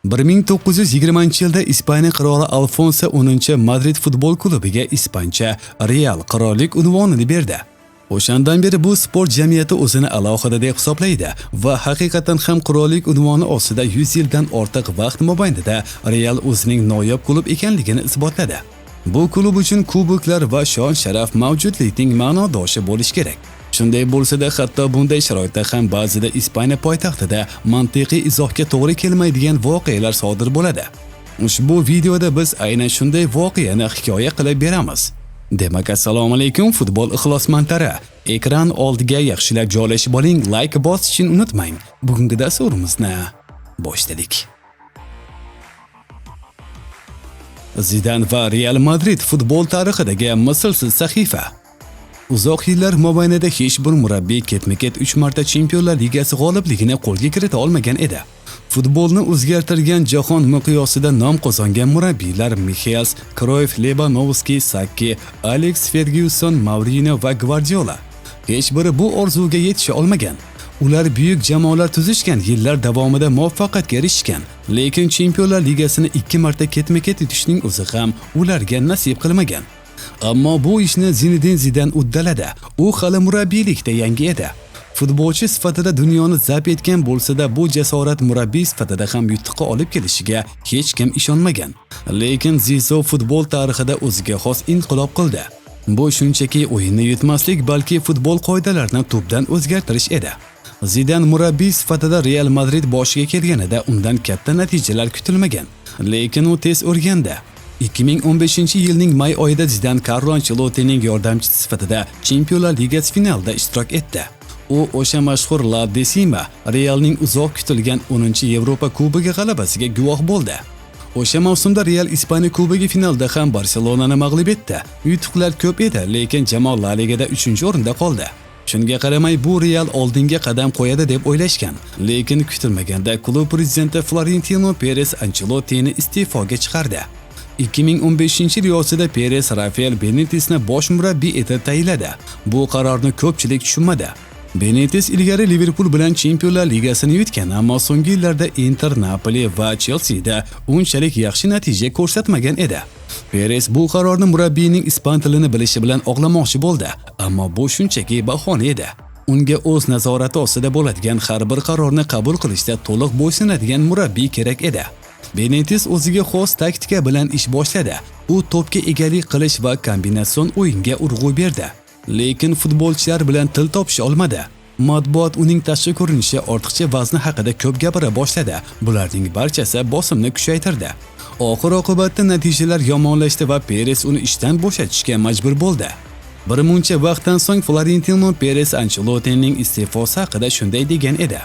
1920-yilda Ispaniya qiroli Alfonso X Madrid futbol klubiga ispancha Real qirollik unvonini berdi. O'shandan beri bu sport jamiyati o'zini alohida deb hisoblaydi va haqiqatan ham qirollik unvoni ostida 100 yildan ortiq vaqt mobaynida Real o'zining noyob klub ekanligini isbotladi. Bu klub uchun kuboklar va shon-sharaf mavjudlikning ma'nodoshi bo'lishi kerak. Shunday bo'lsa-da, hatto bunday sharoitda ham ba'zida Ispaniya poytaxtida mantiqiy izohga to'g'ri kelmaydigan voqealar sodir bo'ladi. Ushbu videoda biz aynan shunday voqeani hikoya qilib beramiz. Demak, assalomu alaykum futbol ixlosmandlari. Ekran oldiga yaxshilab joylashib oling, like bosishni unutmang. Bugungi dasturimizni boshladik. Zidan va Real Madrid futbol tarixidagi mislsiz sahifa. Uzoq yillar mobaynida hech bir murabbiy ketma-ket 3 marta Chempionlar Ligasi g'olibligini qo'lga kirita olmagan edi. Futbolni o'zgartirgan jahon miqyosida nom qozongan murabbiylar Michels, Cruyff, Lewandowski, Saki, Alex Ferguson, Mourinho va Guardiola. Hech biri bu orzuga yetisha olmagan. Ular buyuk jamoalar tuzishgan, yillar davomida muvaffaqiyatga erishgan, lekin Chempionlar Ligasini 2 marta ketma-ket yutishning o'zi ham ularga nasib qilmagan. Ammo bu ishni Zinedine Zidan uddaladi. U hali murabbiylikda yangi edi. Futbolchi sifatida dunyoni zabt etgan bo'lsa-da, bu jasorat murabbiy sifatida ham yutuqqa olib kelishiga hech kim ishonmagan. Lekin Zizou futbol tarixida o'ziga xos inqilob qildi. Bu shunchaki o'yinni yutmaslik, balki futbol qoidalarini tubdan o'zgartirish edi. Zidan murabbiy sifatida Real Madrid boshiga kelganida undan katta natijalar kutilmagan, lekin u tez o'rgandi. 2015-yilning may oyida Zidan Carlo Ancelottining yordamchisi sifatida Chempionlar Ligasi finalida ishtirok etdi. U o'sha mashhur La Decima Realning uzoq kutilgan 10-Yevropa Kubogi g'alabasiga guvoh bo'ldi. O'sha mavsumda Real Ispaniya Kubogi finalda ham Barselonani mag'lub etdi. Yutuqlar ko'p edi, lekin jamoa La Ligada 3-o'rinda qoldi. Shunga qaramay bu Real oldinga qadam qo'yadi deb o'ylashgan, lekin kutilmaganda klub prezidenti Florentino Perez Ancelottini iste'foga chiqardi. 2015-yil yozida Perez Rafael Benitesni bosh murabbiy etib tayinladi. Bu qarorni ko'pchilik tushunmadi. Benitez ilgari Liverpool bilan Chempionlar Ligasini yutgan, ammo so'nggi yillarda Inter, Napoli va Chelsea'da unchalik yaxshi natija ko'rsatmagan edi. Perez bu qarorni murabbiyning ispan tilini bilishi bilan oqlamoqchi bo'ldi, ammo bu shunchaki bahona edi. Unga o'z nazorati ostida bo'ladigan har bir qarorni qabul qilishda to'liq bo'ysunadigan murabbiy kerak edi. Benitez o'ziga xos taktika bilan ish boshladi. U to'pga egalik qilish va kombinatsion o'yinga urg'u berdi. Lekin futbolchilar bilan til topisha olmadi. Matbuot uning tashqi ko'rinishi, ortiqcha vazni haqida ko'p gapira boshladi. Bularning barchasi bosimni kuchaytirdi. Oxir-oqibatda natijalar yomonlashdi va Perez uni ishdan bo'shatishga majbur bo'ldi. Bir muncha vaqtdan so'ng Florentino Perez Ancelottining iste'fosi haqida shunday degan edi: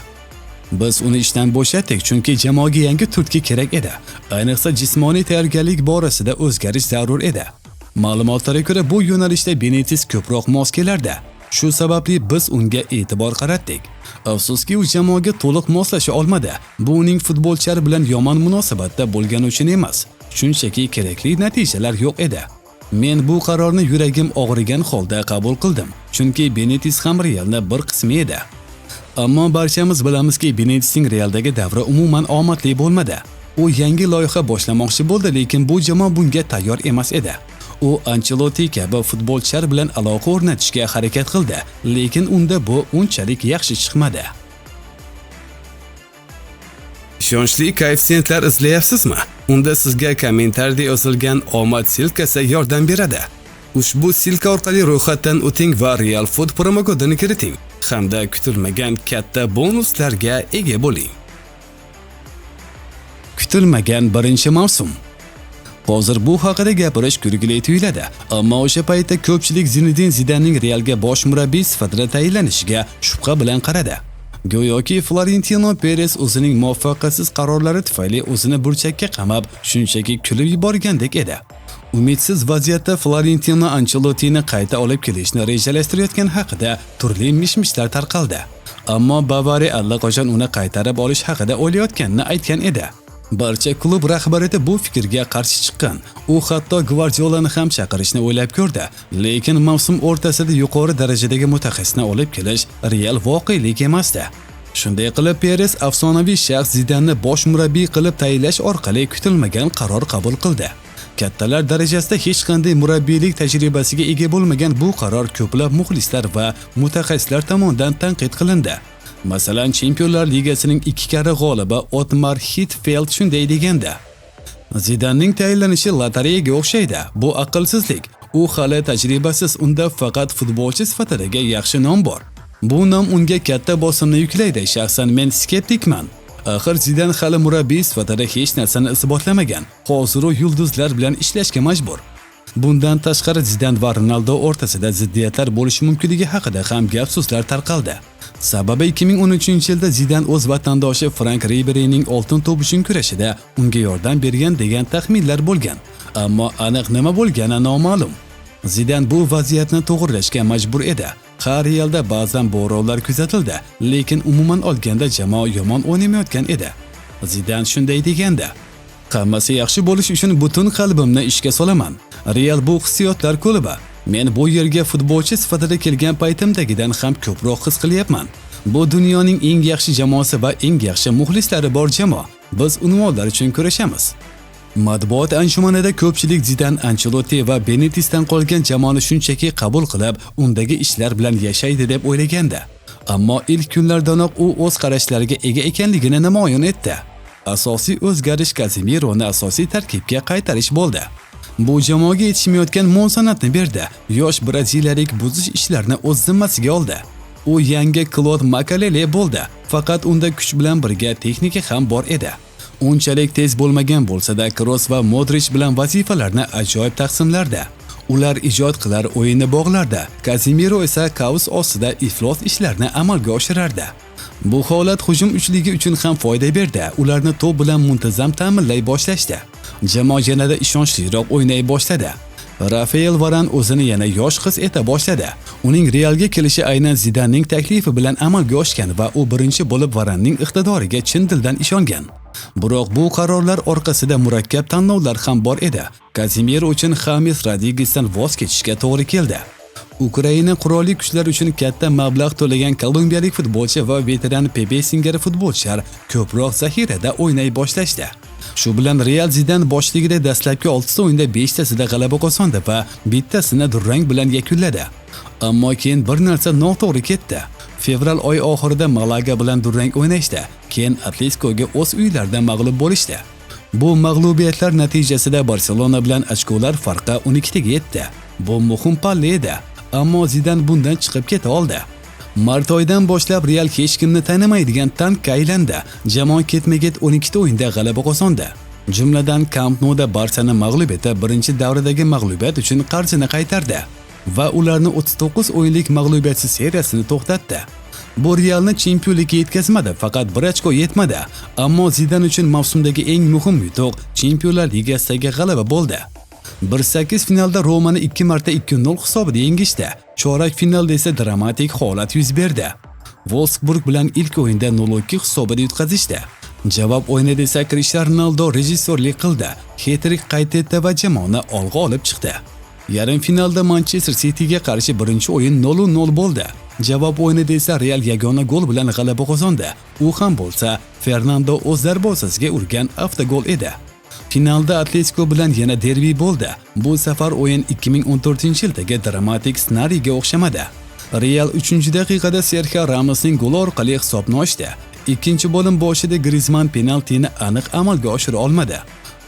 "Biz uni ishdan bo'shatdik, chunki jamoaga yangi turtki kerak edi. Ayniqsa jismoniy tayyorgarlik borasida o'zgarish zarur edi. Ma'lumotlarga ko'ra bu yo'nalishda Benitez ko'proq mos kelardi. Shu sababli biz unga e'tibor qaratdik. Afsuski, u jamoaga to'liq moslasha olmadi. Bu uning futbolchilar bilan yomon munosabatda bo'lgani uchun emas, shunchaki kerakli natijalar yo'q edi. Men bu qarorni yuragim og'rigan holda qabul qildim, chunki Benitez ham Realning bir qismi edi." Ammo barchamiz bilamizki, Benitezning Realdagi davri umuman omadli bo'lmadi. U yangi loyiha boshlamoqchi bo'ldi, lekin bu jamoa bunga tayyor emas edi. U Ancelotti kabi futbolchilar bilan aloqa o'rnatishga harakat qildi, lekin unda bu unchalik yaxshi chiqmadi. Ishonchli koeffitsiyentlar izlayapsizmi? Unda sizga kommentariyada yozilgan omad silkasi yordam beradi. Ushbu silka orqali ro'yxatdan o'ting va Real Food promo kodini kiriting, hamda kutilmagan katta bonuslarga ega bo'ling. Kutilmagan birinchi mavsum. Hozir bu haqida gapirish kulgili tuyuladi, ammo o'sha paytda ko'pchilik Zinedine Zidanning Realga bosh murabbiy sifatida tayinlanishiga shubha bilan qaradi. Go'yoki Florentino Perez o'zining muvaffaqiyatsiz qarorlari tufayli o'zini burchakka qamab, shunchaki kulib yuborgandek edi. Umidsiz vaziyatda Florentino Ancelottini qayta olib kelishni rejalashtirayotgani haqida turli mish-mishlar tarqaldi. Ammo Bavariya allaqachon uni qaytarib olish haqida o'ylayotganini aytgan edi. Barcha klub rahbariyati bu fikrga qarshi chiqqan. U hatto Guardiolani ham chaqirishni o'ylab ko'rdi, lekin mavsum o'rtasida yuqori darajadagi mutaxassisni olib kelish real voqelik emasdi. Shunday qilib, Peres afsonaviy shaxs Zidanni bosh murabbiy qilib tayinlash orqali kutilmagan qaror qabul qildi. Kattalar darajasida hech qanday murabbiylik tajribasiga ega bo'lmagan bu qaror ko'plab muxlislar va mutaxassislar tomonidan tanqid qilindi. Masalan, Chempionlar Ligasining 2 karra g'olibi Otmar Hitzfeld shunday deganda: Zidanning tayinlanishi lotereyaga o'xshaydi. Bu aqlsizlik. U hali tajribasiz, unda faqat futbolchi sifatidagi yaxshi nom bor. Bu nom unga katta bosimni yuklaydi. Shaxsan men skeptikman. Axir Zidan hali murabbiy sifatida hech narsani isbotlamagan. Hozir u yulduzlar bilan ishlashga majbur. Bundan tashqari Zidan va Ronaldo o'rtasida ziddiyatlar bo'lishi mumkinligi haqida ham gap-so'zlar tarqaldi. Sababi 2013-yilda Zidan o'z vatandoshi Frank Riberyning oltin to'p uchun kurashida unga yordam bergan degan taxminlar bo'lgan. Ammo aniq nima bo'lgani noma'lum. Zidan bu vaziyatni to'g'rilashga majbur edi. Har yilda ba'zan bo'ronlar kuzatildi, lekin umuman olganda jamoa yomon o'ynamayotgan edi. Zidan shunday deganda: "Hammasi yaxshi bo'lish uchun butun qalbimni ishga solaman. Real bu hissiyotlar klubi. Men bu yerga futbolchi sifatida kelgan paytimdagidan ham ko'proq his qilyapman. Bu dunyoning eng yaxshi jamoasi va eng yaxshi muxlislari bor jamoa. Biz unvonlar uchun kurashamiz." Matbuot anjumanida ko'pchilik Zidan, Ancelotti va Benitezdan qolgan jamoani shunchaki qabul qilib, undagi ishlar bilan yashaydi deb o'ylaganda, ammo ilk kunlardanoq u o'z qarashlariga ega ekanligini namoyon etdi. Asosiy o'zgarish Casemironi asosiy tarkibga qaytarish bo'ldi. Bu jamoaga yetishmayotgan muvozanatni berdi. Yosh braziliyalik buzish ishlarini o'z zimmasiga oldi. U yangi Claude Makalele bo'ldi. Faqat unda kuch bilan birga texnika ham bor edi. Unchalik tez bo'lmagan bo'lsa-da, Kroos va Modric bilan vazifalarni ajoyib taqsimlardi. Ular ijod qilar, o'yinni bog'lardi. Casemiro esa kaos ostida iflos ishlarni amalga oshirardi. Bu holat hujum uchligi uchun ham foyda berdi. Ularni to'p bilan muntazam ta'minlay boshlashdi. Jamoa yanada ishonchliroq o'ynay boshladi. Rafael Varan o'zini yana yosh his eta boshladi. Uning Realga kelishi aynan Zidanning taklifi bilan amalga oshgan va u birinchi bo'lib Varanning iqtidoriga chin dildan ishongan. Biroq bu qarorlar orqasida murakkab tanlovlar ham bor edi. Casemiro uchun James Rodriguezdan voz kechishga to'g'ri keldi. Ukraina qurolli kuchlar uchun katta mablag' to'lagan kolumbiyalik futbolchi va veteran Pepe singari futbolchilar ko'proq zaxirada o'ynay boshlashdi. Shu bilan Real Zidan boshligida dastlabki 6 o'yinda 5 tasida g'alaba qozondi va bittasini durang bilan yakunladi. Ammo keyin bir narsa noto'g'ri ketdi. Fevral oyi oxirida Malaga bilan durang o'ynashdi. Keyin Atleticoga o'z uylarida mag'lub bo'lishdi. Bu mag'lubiyatlar natijasida Barselona bilan ochkolar farqi 12 ga yetdi. Bu muhim palla edi. Ammo Zidan bundan chiqib keta oldi. Mart oyidan boshlab Real hech kimni tanimaydigan tankka aylandi. Jamoa ketma-ket 12 ta o'yinda g'alaba qozondi. Jumladan Camp Nou'da Barsani mag'lub etib, birinchi davradagi mag'lubiyat uchun qarzini qaytardi va ularni 39 o'yinlik mag'lubiyatsiz seriyasini to'xtatdi. Bu Realni chempionlikka yetkazmadi, faqat 1 ochko yetmadi. Ammo Zidan uchun mavsumdagi eng muhim yutuq Chempionlar Ligasidagi g'alaba bo'ldi. 1-8 finalda Romani 2 marta 2-0 hisobida yengishdi. Chorak finalda esa dramatik holat yuz berdi. Wolfsburg bilan ilk o'yinda 0-2 hisobida yutqazishdi. Javob o'yinida esa Cristiano Ronaldo rejissyorlik qildi. Hat-trick qayd etdi va jamoani olg'a olib chiqdi. Yarim finalda Manchester Cityga qarshi birinchi o'yin 0-0 bo'ldi. Javob o'yinida esa Real yagona gol bilan g'alaba qozondi. U ham bo'lsa Fernando o'z darvozasiga urgan avtogol edi. Finalda Atletico bilan yana derbi bo'ldi. Bu safar o'yin 2014-yildagi dramatik ssenariyga o'xshamadi. Real 3-daqiqada Sergio Ramosning goli orqali hisobni ochdi. Ikkinchi bo'lim boshida Griezmann penaltini aniq amalga oshira olmadi.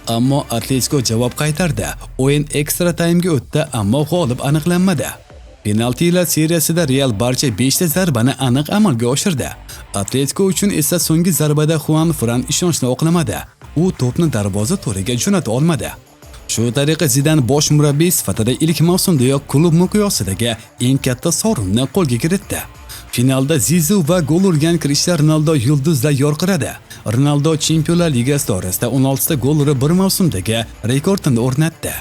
Ammo Atletico javob qaytardi. O'yin ekstra taymga o'tdi, ammo g'olib aniqlanmadi. Penaltilar seriyasida Real barcha 5 ta zarbani aniq amalga oshirdi. Atletico uchun esa so'nggi zarbada Juan Fran ishonchni oqlamadi. U to'pni darvoza to'riga jo'nata olmadi. Shu tariqa Zidan bosh murabbiy sifatida ilk mavsumdayoq klub miqyosidagi eng katta sovrinni qo'lga kiritdi. Finalda Zizou va gol urgan Cristiano Ronaldo yulduzlar yorqiradi. Ronaldo Chempionlar Ligasi doirasida 16 ta gol urib bir mavsumdagi rekordini o'rnatdi.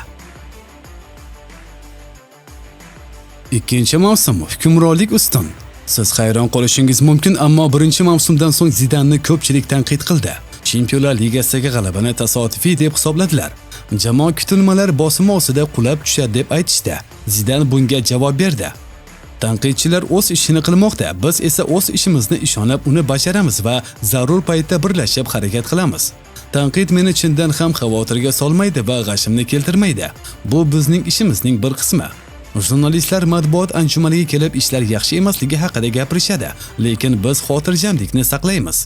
Ikkinchi mavsum hukmronlik ustun. Siz hayron qolishingiz mumkin, ammo birinchi mavsumdan so'ng Zidanni ko'pchilik tanqid qildi. Chempionlar Ligasidagi g'alabani tasodifiy deb hisobladilar. Jamoa kutilmalar bosimi ostida qulab tushadi deb aytishdi. Zidan bunga javob berdi. Tanqidchilar o'z ishini qilmoqda, biz esa o'z ishimizni ishonib uni bajaramiz va zarur paytda birlashib harakat qilamiz. Tanqid meni chindan ham xavotirga solmaydi va g'ashimni keltirmaydi. Bu bizning ishimizning bir qismi. Jurnalistlar matbuot anjumaniga kelib ishlar yaxshi emasligi haqida gapirishadi, lekin biz xotirjamlikni saqlaymiz.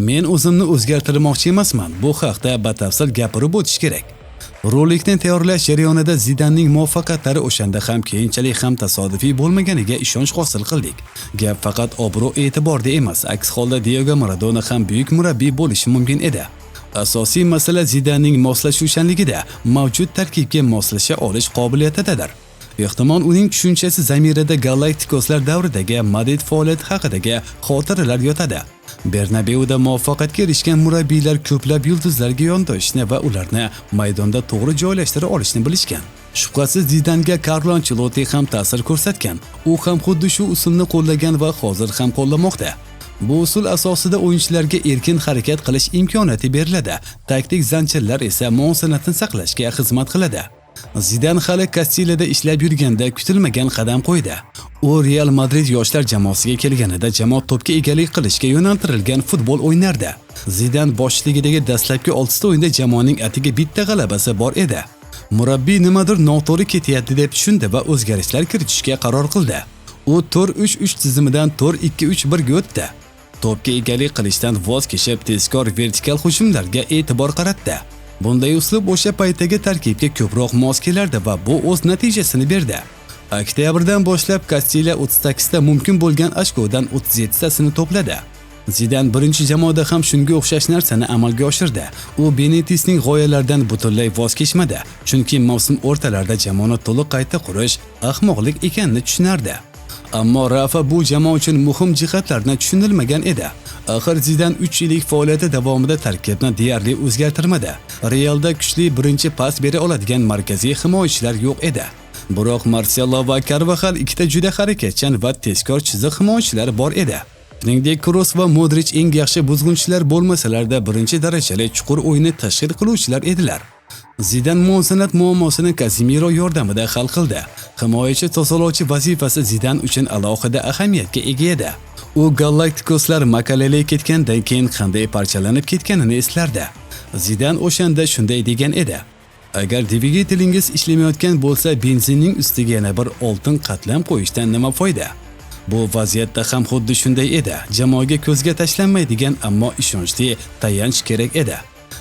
Men o'zimni o'zgartirmoqchi emasman. Bu haqda batafsil gapirib o'tish kerak. Rolikni tayyorlash jarayonida Zidanning muvaffaqiyatlari o'shanda ham keyinchalik ham tasodifiy bo'lmaganiga ishonch hosil qildik. Gap faqat obro' e'tiborda emas, aks holda Diego Maradona ham buyuk murabbiy bo'lishi mumkin edi. Asosiy masala Zidanning moslashuvchanligida, mavjud tarkibga moslasha olish qobiliyatidadir. Ehtimol uning tushunchasi zamirida Galaktikoslar davridagi Madrid faoliyati haqidagi xotiralar yotadi. Bernabeuda muvaffaqiyatga erishgan murabbiylar ko'plab yulduzlarga yondashishni va ularni maydonda to'g'ri joylashtira olishni bilishgan. Shubhasiz Zidanga Carlo Ancelotti ham ta'sir ko'rsatgan. U ham xuddi shu usulni qo'llagan va hozir ham qo'llamoqda. Bu usul asosida o'yinchilarga erkin harakat qilish imkoniyati beriladi. Taktik zanjirlar esa muvozanatni saqlashga xizmat qiladi. Zidan hali Kastiliyada ishlab yurganda kutilmagan qadam qo'ydi. U Real Madrid yoshlar jamoasiga kelganida jamoa to'pga egalik qilishga yo'naltirilgan futbol o'ynardi. Zidan boshchiligidagi dastlabki 6 ta o'yinda jamoaning atiga bitta g'alabasi bor edi. Murabbiy nimadir noto'g'ri ketyapti deb tushundi va o'zgarishlar kiritishga qaror qildi. U 4-3-3 tizimidan 4-2-3-1 ga o'tdi. To'pga egalik qilishdan voz kechib, tezkor vertikal hujumlarga e'tibor qaratdi. Bunday uslub o'sha paytdagi tarkibga ko'proq mos kelardi va bu o'z natijasini berdi. Oktyabrdan boshlab Kastiliya 38 ta mumkin bo'lgan ochkodan 37 tasini to'pladi. Zidan birinchi jamoada ham shunga o'xshash narsani amalga oshirdi. U Benitesning g'oyalaridan butunlay voz kechmadi, chunki mavsum o'rtalarida jamoani to'liq qayta qurish ahmoqlik ekanini tushunardi. Ammo Rafa bu jamoa uchun muhim jihatlarni tushunilmagan edi. Axir Zidan 3 yillik faoliyati davomida tarkibni deyarli o'zgartirmadi. Realda kuchli birinchi pas bera oladigan markaziy himoyachilar yo'q edi. Biroq Marcelo va Carvajal ikkita juda harakatchan va tezkor chiziq himoyachilar bor edi. Shuningdek, Kroos va Modric eng yaxshi buzg'unchilar bo'lmasalarda birinchi darajali chuqur o'yinni tashkil qiluvchilar edilar. Zidan muvozanat muammosini Casemiro yordamida hal qildi. Himoyachi tozalovchi vazifasi Zidan uchun alohida ahamiyatga ega edi. U Galaktikoslar Makalele ketgandan keyin qanday parchalanib ketganini eslardi. Zidan o'shanda shunday degan edi: agar dvigatelingiz ishlamayotgan bo'lsa, benzinning ustiga yana bir oltin qatlam qo'yishdan nima foyda? Bu vaziyatda ham xuddi shunday edi. Jamoaga ko'zga tashlanmaydigan, ammo ishonchli tayanch kerak edi.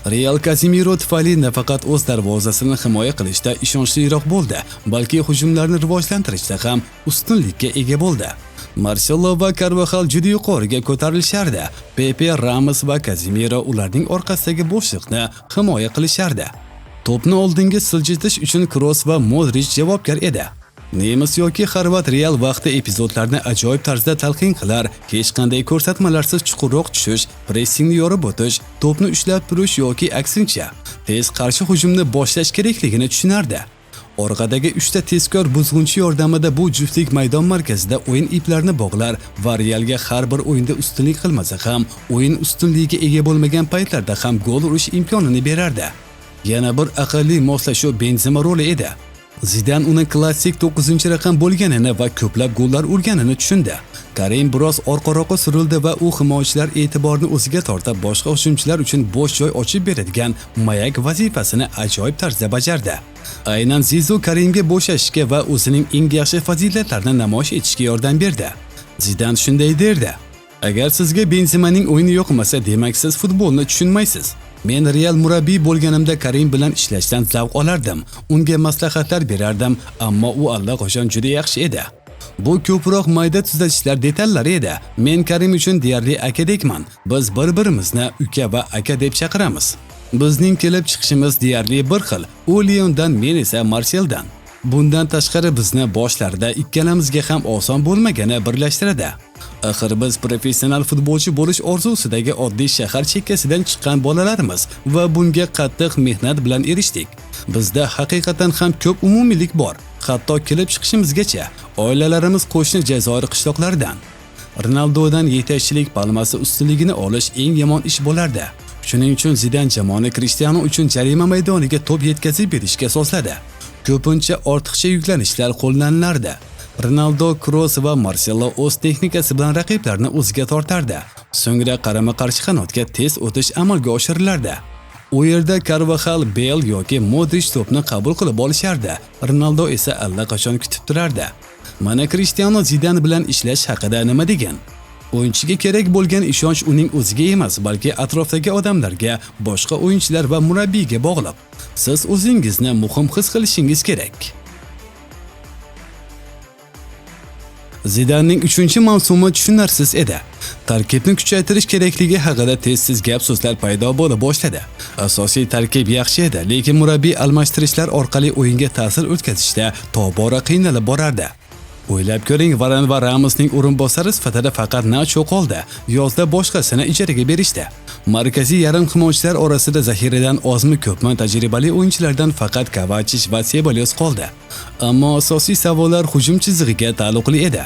Real Casemiro tufayli nafaqat o'z darvozasini himoya qilishda ishonchliroq bo'ldi, balki hujumlarni rivojlantirishda ham ustunlikka ega bo'ldi. Marcelo va Carvajal juda yuqoriga ko'tarilishardi. Pepe, Ramos va Casemiro ularning orqasidagi bo'shliqni himoya qilishardi. To'pni oldinga siljitish uchun Kroos va Modric javobgar edi. Nemis yoki Xorvat Real vaqti epizodlarni ajoyib tarzda talqin qilar, hech qanday ko'rsatmalarsiz chuqurroq tushish, pressingni yorib o'tish, to'pni ushlab turish yoki aksincha, tez qarshi hujumni boshlash kerakligini tushunardi. Orqadagi 3 ta tezkor buzg'unchi yordamida bu juftlik maydon markazida o'yin iplarini bog'lar va Realga har bir o'yinda ustunlik qilmasa ham, o'yin ustunligiga ega bo'lmagan paytlarda ham gol urish imkonini berardi. Yana bir aqlli moslashuv Benzema roli edi. Zidan uni klassik 9-raqam bo'lganini va ko'plab gollar urganini tushundi. Karim biroz orqaroqqa surildi va u himoyachilar e'tiborini o'ziga tortib, boshqa hujumchilar uchun bo'sh joy ochib beradigan mayak vazifasini ajoyib tarzda bajardi. Aynan Zizou Karimga bo'shashga va o'zining eng yaxshi fazilatlarini namoyish etishga yordam berdi. Zidan shunday derdi: agar sizga Benzemaning o'yini yoqmasa, demak siz futbolni tushunmaysiz. Men Real murabbiy bo'lganimda Karim bilan ishlashdan zavq olardim. Unga maslahatlar berardim, ammo u allaqachon juda yaxshi edi. Bu ko'proq mayda tuzatishlar detallari edi. Men Karim uchun deyarli akadekman. Biz bir-birimizni uka va aka deb chaqiramiz. Bizning kelib chiqishimiz deyarli bir xil. U Lyondan, men esa Marseldan. Bundan tashqari bizni boshlarida ikkalamizga ham oson bo'lmagani birlashtiradi. Axir biz professional futbolchi bo'lish orzusidagi oddiy shahar chekkasidan chiqqan bolalarimiz va bunga qattiq mehnat bilan erishdik. Bizda haqiqatan ham ko'p umumiylik bor. Hatto kelib chiqishimizgacha oilalarimiz qo'shni Jazoir qishloqlaridan. Ronaldodan yetakchilik palmasi ustunligini olish eng yomon ish bo'lardi. Shuning uchun Zidan jamoani Cristiano uchun jarima maydoniga to'p yetkazib berishga so'zladi. Ko'pincha ortiqcha yuklanishlar qo'llanilardi. Ronaldo, Kroos va Marcelo o'z texnikasi bilan raqiblarni o'ziga tortardi. So'ngra qarama-qarshi qanotga tez o'tish amalga oshirilardi. U yerda Carvajal, Bale yoki Modric to'pni qabul qilib olishardi. Ronaldo esa allaqachon kutib turardi. Mana Cristiano Zidane bilan ishlash haqida nima degan? O'yinchiga kerak bo'lgan ishonch uning o'ziga emas, balki atrofdagi odamlarga, boshqa o'yinchilar va murabbiyga bog'liq. Siz o'zingizni muhim his qilishingiz kerak. Zidanening 3-mavsumi tushunarsiz edi. Tarkibni kuchaytirish kerakligi haqida tez-tez gap-so'zlar paydo bo'la boshladi. Asosiy tarkib yaxshi edi, lekin murabbiy almashtirishlar orqali o'yinga ta'sir o'tkazishda tobora qiynalib borardi. O'ylab ko'ring, Varane va Ramosning o'rinbosari sifatida faqat Nacho qoldi. Yozda boshqasini ijaraga berishdi. Markaziy yarim himoyachilar orasida zaxiradan ozmi ko'pmi tajribali o'yinchilardan faqat Kovacic va Ceballos qoldi. Ammo asosiy savollar hujum chizig'iga taalluqli edi.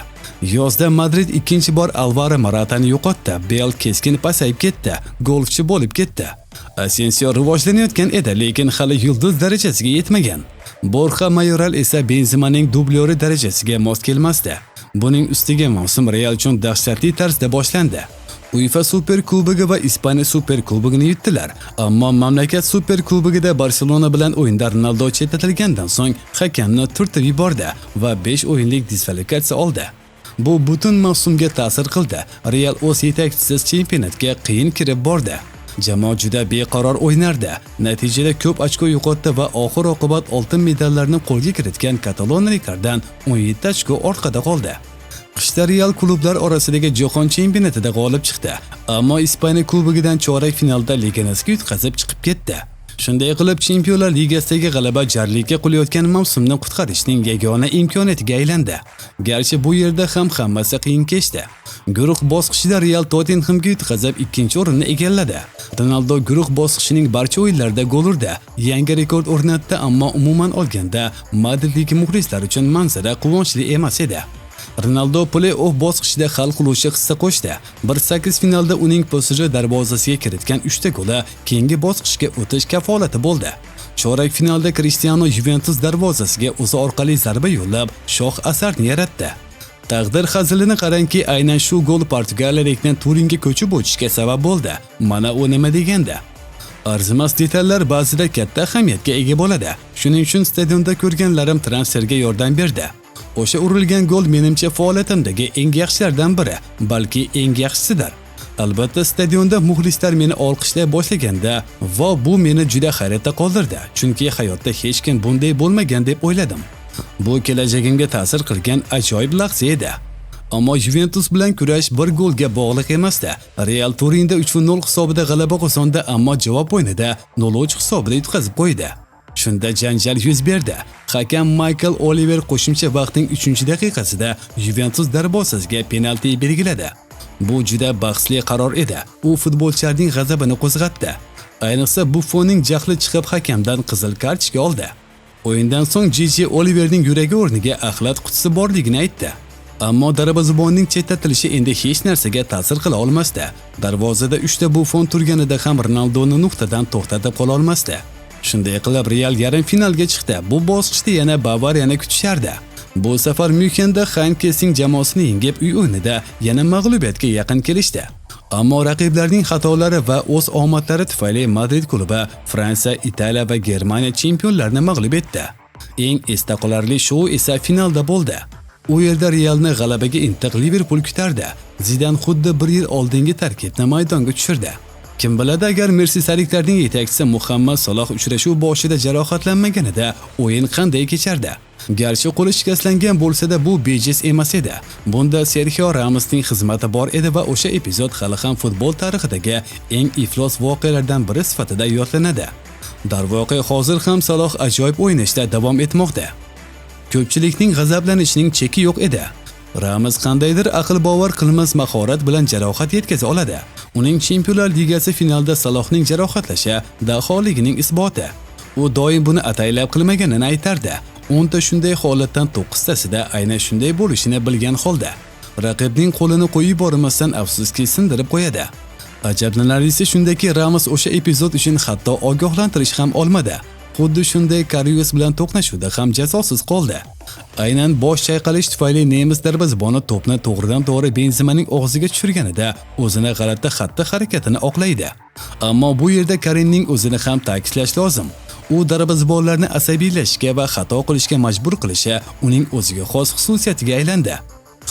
Yozda Madrid ikkinchi bor Alvaro Moratani yo'qotdi. Bale keskin pasayib ketdi, golfchi bo'lib ketdi. Asensio rivojlanayotgan edi, lekin hali yulduz darajasiga yetmagan. Borja Mayoral esa Benzemaning dublyori darajasiga mos kelmasdi. Buning ustiga mavsum Real uchun dahshatli tarzda boshlandi. UEFA Super Kubogi va Ispaniya Super Kubogini yutdilar, ammo mamlakat Super Kubogida Barselona bilan o'yinda Ronaldo chetlatilgandan so'ng hakamni turtib yubordi va 5 o'yinlik diskvalifikatsiya oldi. Bu butun mavsumga ta'sir qildi. Real o'z yetakchisiz chempionatga qiyin kirib bordi. Jamoa juda beqaror o'ynardi. Natijada ko'p ochko yo'qotdi va oxir-oqibat oltin medallarni qo'lga kiritgan katalonliklardan 17 ochko orqada qoldi. Qishda Real klublar orasidagi Jahon chempionatida g'olib chiqdi, ammo Ispaniya Kubogidan chorak finalda liganasiga yutqazib chiqib ketdi. Shunday qilib Chempionlar Ligasidagi g'alaba jarlikka qilayotgan mavsumni qutqarishning yagona imkoniyatiga aylandi. Garchi bu yerda ham hammasi qiyin kechdi. Guruh bosqichida Real Tottenhamga yutqazib ikkinchi o'rinni egalladi. Ronaldo guruh bosqichining barcha o'yinlarida gol urdi, yangi rekord o'rnatdi, ammo umuman olganda madridlik muxlislar uchun manzara quvonchli emas edi. Ronaldo play-off bosqichida hal qiluvchi hissa qo'shdi. 1/8 finalda uning PSG darvozasiga kiritgan 3 ta goli keyingi bosqichga o'tish kafolati bo'ldi. Chorak finalda Cristiano Juventus darvozasiga o'zi orqali zarba yo'llab, shoh asarni yaratdi. Taqdir hazilini qarangki, aynan shu gol portugaliyalikdan Turinga ko'chib o'tishga sabab bo'ldi. Mana u nima deganda. Arzimas detallar ba'zida katta ahamiyatga ega bo'ladi. Shuning uchun stadionda ko'rganlarim transferga yordam berdi. O'sha urilgan gol menimcha faoliyatimdagi eng yaxshilardan biri, balki eng yaxshisidir. Albatta stadionda muxlislar meni olqishlay boshlaganda va bu meni juda hayratda qoldirdi, chunki hayotda hech kim bunday bo'lmagan deb o'yladim. Bu kelajagimga ta'sir qilgan ajoyib lahza edi. Ammo Juventus bilan kurash bir golga bog'liq emasdi. Real Turinda 3-0 hisobida g'alaba qozondi, ammo javob o'yinida 0-3 hisobida yutqazib qo'ydi. Shunda janjal yuz berdi. Hakam Michael Oliver qo'shimcha vaqtning 3-daqiqasida Juventus darvozasiga penalti belgiladi. Bu juda bahsli qaror edi. U futbolchilarning g'azabini qo'zg'atdi. Ayniqsa Buffonning jahli chiqib hakamdan qizil kartochka oldi. O'yindan so'ng Gigi Oliverning yuragi o'rniga axlat qutisi borligini aytdi. Ammo darvozabonning chetlatilishi endi hech narsaga ta'sir qila olmasdi. Darvozada 3 ta Buffon turganida ham Ronaldoni nuqtadan to'xtatib qola olmasdi. Shunday qilib Real yarim finalga chiqdi. Bu bosqichda yana Bavariyani kutishardi. Bu safar Myunxenda Heinkesning jamoasini yengib uy o'yinida yana mag'lubiyatga yaqin kelishdi. Ammo raqiblarning xatolari va o'z omadlari tufayli Madrid klubi Fransiya, Italiya va Germaniya chempionlarini mag'lub etdi. Eng esda qolarli shou esa finalda bo'ldi. U yerda Realni g'alabaga intiq Liverpool kutardi. Zidane xuddi 1 yil oldingi tarkibni maydonga tushirdi. Kim biladi, agar mersisaliklarning yetakchisi Muhammad Saloh uchrashuv boshida jarohatlanmaganida o'yin qanday kechardi? Garchi qo'li shikastlangan bo'lsa-da, bu bejiz emas edi. Bunda Sergio Ramosning xizmati bor edi va o'sha epizod hali ham futbol tarixidagi eng iflos voqealardan biri sifatida yodlanadi. Darvoqe hozir ham Saloh ajoyib o'ynashda davom etmoqda. Ko'pchilikning g'azablanishining cheki yo'q edi. Ramos qandaydir aql bovar qilmas mahorat bilan jarohat yetkaza oladi. Uning Chempionlar Ligasi finalda Salohning jarohatlashi daholigining isboti. U doim buni ataylab qilmaganini aytardi. 10 ta shunday holatdan 9 tasida aynan shunday bo'lishini bilgan holda raqibning qo'lini qo'yib yubormasdan afsuski sindirib qo'yadi. Ajablanarlisi shundaki, Ramos o'sha epizod uchun hatto ogohlantirish ham olmadi. Xuddi shunday Karius bilan to'qnashuvda ham jazosiz qoldi. Aynan bosh chayqalish tufayli nemis darvozaboni to'pni to'g'ridan-to'g'ri Benzemaning og'ziga tushirganida o'zini g'alati xatti-harakatini oqlaydi. Ammo bu yerda Karimning o'zini ham ta'kidlash lozim. U darvozabonlarni asabiylashga va xato qilishga majbur qilishi uning o'ziga xos xususiyatiga aylandi.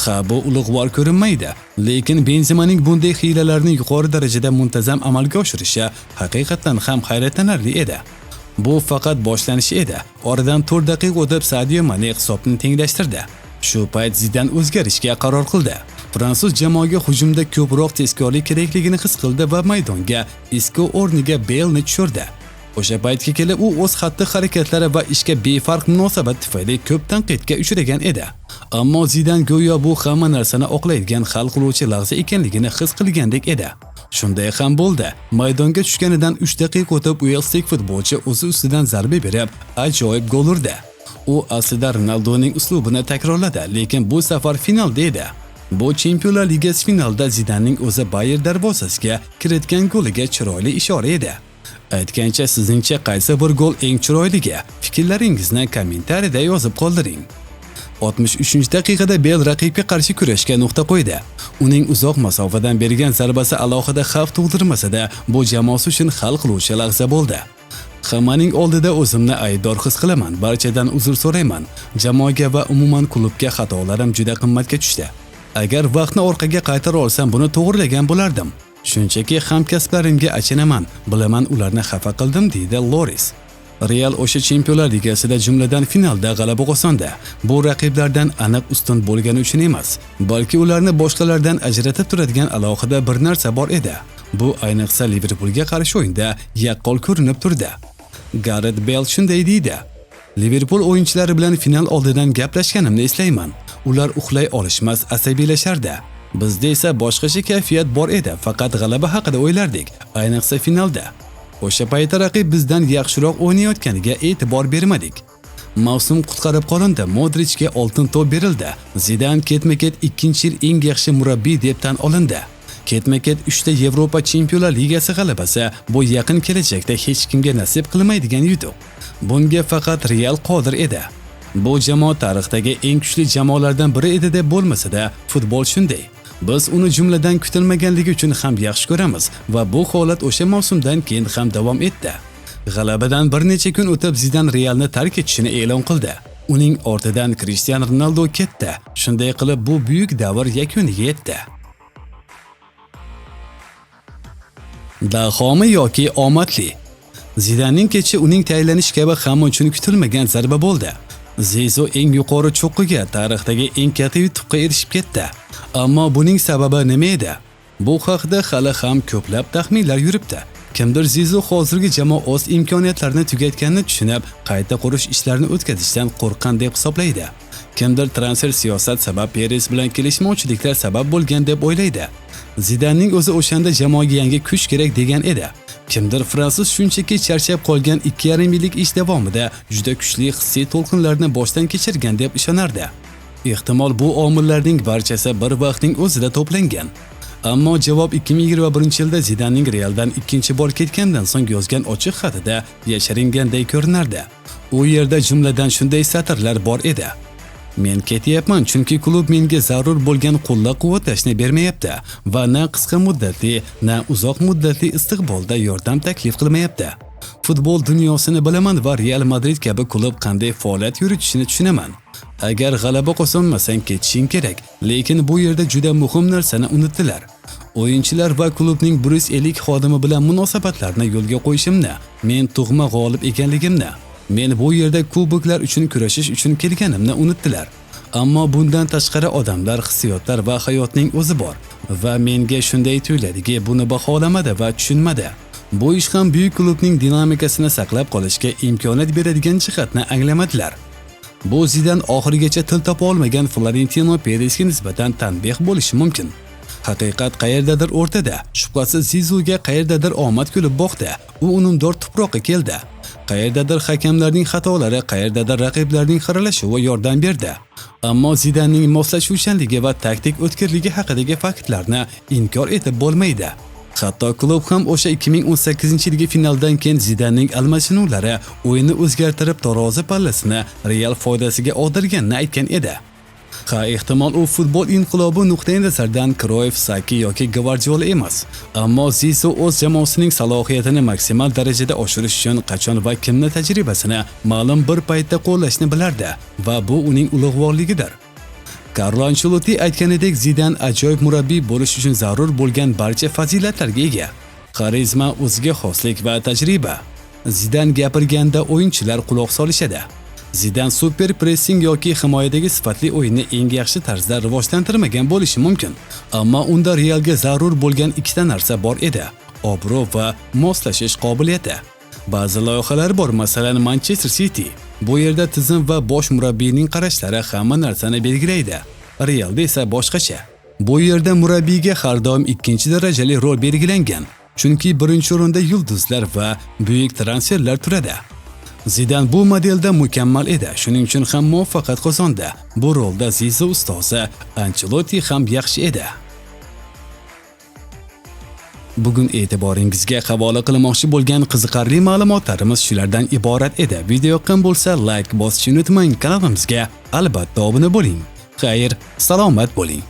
Ha, bu ulug'vor ko'rinmaydi, lekin Benzemaning bunday hiylalarni yuqori darajada muntazam amalga oshirishi haqiqatan ham hayratlanarli edi. Bu faqat boshlanish edi. Oradan 4 daqiqa o'tib Sadio Mane hisobni tenglashtirdi. Shu payt Zidan o'zgarishga qaror qildi. Fransuz jamoaga hujumda ko'proq tezkorlik kerakligini his qildi va maydonga Isco o'rniga Bale'ni tushirdi. O'sha paytga kelib u o'z xatti-harakatlari va ishga befarq munosabat tufayli ko'p tanqidga uchragan edi. Ammo Zidan go'yo bu hamma narsani oqlaydigan hal qiluvchi lahza ekanligini his qilgandek edi. Shunday ham bo'ldi. Maydonga tushganidan 3 daqiqa o'tib Uelslik futbolchi o'zi ustidan zarba berib, ajoyib gol urdi. U aslida Ronaldoning uslubini takrorladi, lekin bu safar finalda edi. Bu Chempionlar Ligasi finalida Zidanning o'zi Bayer darvozasiga kiritgan goliga chiroyli ishora edi. Aytgancha, sizningcha qaysi bir gol eng chiroyligi? Fikrlaringizni kommentariyada yozib qoldiring. 63-daqiqada Bale raqibga qarshi kurashga nuqta qo'ydi. Uning uzoq masofadan bergan zarbasi alohida xavf tug'dirmasa-da, bu jamoasi uchun hal qiluvchi lahza bo'ldi. Hammaning oldida o'zimni aybdor his qilaman, barchadan uzr so'rayman. Jamoaga va umuman klubga xatolarim juda qimmatga tushdi. Agar vaqtni orqaga qaytara olsam, buni to'g'rilagan bo'lardim. Shunchaki hamkasblarimga achinaman, bilaman ularni xafa qildim, deydi Loris. Real o'sha Chempionlar Ligasida jumladan finalda g'alaba qozondi. Bu raqiblardan aniq ustun bo'lgani uchun emas, balki ularni boshqalardan ajratib turadigan alohida bir narsa bor edi. Bu ayniqsa Liverpoolga qarshi o'yinda yaqqol ko'rinib turdi. Gareth Bale shunday deydi: Liverpool o'yinchilari bilan final oldidan gaplashganimni eslayman. Ular uxlay olishmas, asabiylashardi. Bizda esa boshqacha kayfiyat bor edi, faqat g'alaba haqida o'ylardik, ayniqsa finalda. O'sha paytda raqib bizdan yaxshiroq o'ynayotganiga e'tibor bermadik. Mavsum qutqarib qolindi, Modrichga oltin to'p berildi. Zidan ketma-ket 2-yil eng yaxshi murabbiy deb tan olindi. Ketma-ket 3 ta Yevropa Chempionlar Ligasi g'alabasi bu yaqin kelajakda hech kimga nasib qilmaydigan yutuq. Bunga faqat Real qodir edi. Bu jamoa tarixdagi eng kuchli jamoalardan biri edi deb bo'lmasa-da, futbol shunday. Biz uni jumladan kutilmaganligi uchun ham yaxshi ko'ramiz va bu holat o'sha mavsumdan keyin ham davom etdi. G'alabadan bir necha kun o'tib Zidan Realni tark etishini e'lon qildi. Uning ortidan Cristiano Ronaldo ketdi. Shunday qilib bu buyuk davr yakuniga yetdi. Dahomi yoki omadli? Zidanning kechi uning tayinlanishi kabi hamma uchun kutilmagan zarba bo'ldi. Zeyzo eng yuqori cho'qqiga, tarixdagi eng katta yutuqqa erishib ketdi. Ammo buning sababi nima edi? Bu haqida hali ham ko'plab taxminlar yuribdi. Kimdir Zeyzo hozirgi jamoa o'z imkoniyatlarini tugatganini tushunib, qayta qurish ishlarini o'tkazishdan qo'rqqan deb hisoblaydi. Kimdir transfer siyosat sabab Perez bilan kelishmovchiliklar sabab bo'lgan deb o'ylaydi. Zidanning o'zi o'shanda jamoaga yangi kuch kerak degan edi. Kimdir fransuz shunchaki charchab qolgan 2,5 yillik ish davomida juda kuchli hissiy to'lqinlarni boshdan kechirgan deb ishonardi. Ehtimol bu omillarning barchasi bir vaqtning o'zida to'plangan. Ammo javob 2021-yilda Zidanning Realdan ikkinchi bor ketgandan so'ng yozgan ochiq xatida yashiringanday ko'rinardi. U yerda jumladan shunday satrlar bor edi: Men ketyapman chunki klub menga zarur bo'lgan qo'llab-quvvatlashni bermayapti va na qisqa muddatli, na uzoq muddatli istiqbolda yordam taklif qilmayapti. Futbol dunyosini bilaman va Real Madrid kabi klub qanday faoliyat yuritishini tushunaman. Agar g'alaba qozonmasang ketishing kerak, lekin bu yerda juda muhim narsani unutdilar. O'yinchilar va klubning Bruce Elik xodimi bilan munosabatlarni yo'lga qo'yishimni, men tug'ma g'olib ekanligimni, men bu yerda kuboklar uchun kurashish uchun kelganimni unutdilar. Ammo bundan tashqari odamlar, hissiyotlar va hayotning o'zi bor va menga shunday tuyuladiki, buni baholamadi va tushunmadi. Bu ish ham buyuk klubning dinamikasini saqlab qolishga imkoniyat beradigan jihatni anglamadilar. Bu Zidan oxirigacha til topa olmagan Florentino Perezga nisbatan tanbeh bo'lishi mumkin. Haqiqat qayerdadir o'rtada. Shubhasiz Zeyzoga qayerdadir omad kulib boqdi. U unumdor tuproqqa keldi. Qayerdadir hakamlarning xatolari, qayerdadir raqiblarning xiralashuvi yordam berdi. Ammo Zidanning moslashuvchanligi va taktik o'tkirligi haqidagi faktlarni inkor etib bo'lmaydi. Hatto klub ham o'sha 2018-yilgi finaldan keyin Zidanning almashinuvlari o'yinni o'zgartirib tarozi pallasini Real foydasiga og'dirganini aytgan edi. Ha, ehtimol u futbol inqilobi nuqtai nazaridan Cruyff, Saki yoki Gvardiola emas, ammo Zizou o'z jamoasining salohiyatini maksimal darajada oshirish uchun qachon va kimni tajribasini ma'lum bir paytda qo'llashni bilardi va bu uning ulug'vorligidir. Carlo Ancelotti aytganidek, Zidan ajoyib murabbiy bo'lish uchun zarur bo'lgan barcha fazilatlarga ega: xarizma, o'ziga xoslik va tajriba. Zidan gapirganda o'yinchilar quloq solishadi. Zidan super pressing yoki himoyadagi sifatli o'yinni eng yaxshi tarzda rivojlantirmagan bo'lishi mumkin, ammo unda Realga zarur bo'lgan ikkita narsa bor edi: obro' va moslashish qobiliyati. Ba'zi loyihalar bor, masalan Manchester City. Bu yerda tizim va bosh murabbiyning qarashlari hamma narsani belgilaydi. Realda esa boshqacha. Bu yerda murabbiyga har doim ikkinchi darajali rol belgilangan, chunki birinchi o'rinda yulduzlar va buyuk transferlar turadi. Zidan bu modelda mukammal edi, shuning uchun ham muvaffaqiyat qozondi. Bu rolda Zizou ustozi Ancelotti ham yaxshi edi. Bugun e'tiboringizga havola qilmoqchi bo'lgan qiziqarli ma'lumotlarimiz shulardan iborat edi. Video yoqqan bo'lsa, like bosishni unutmang, kanalimizga albatta obuna bo'ling. Xayr, salomat bo'ling.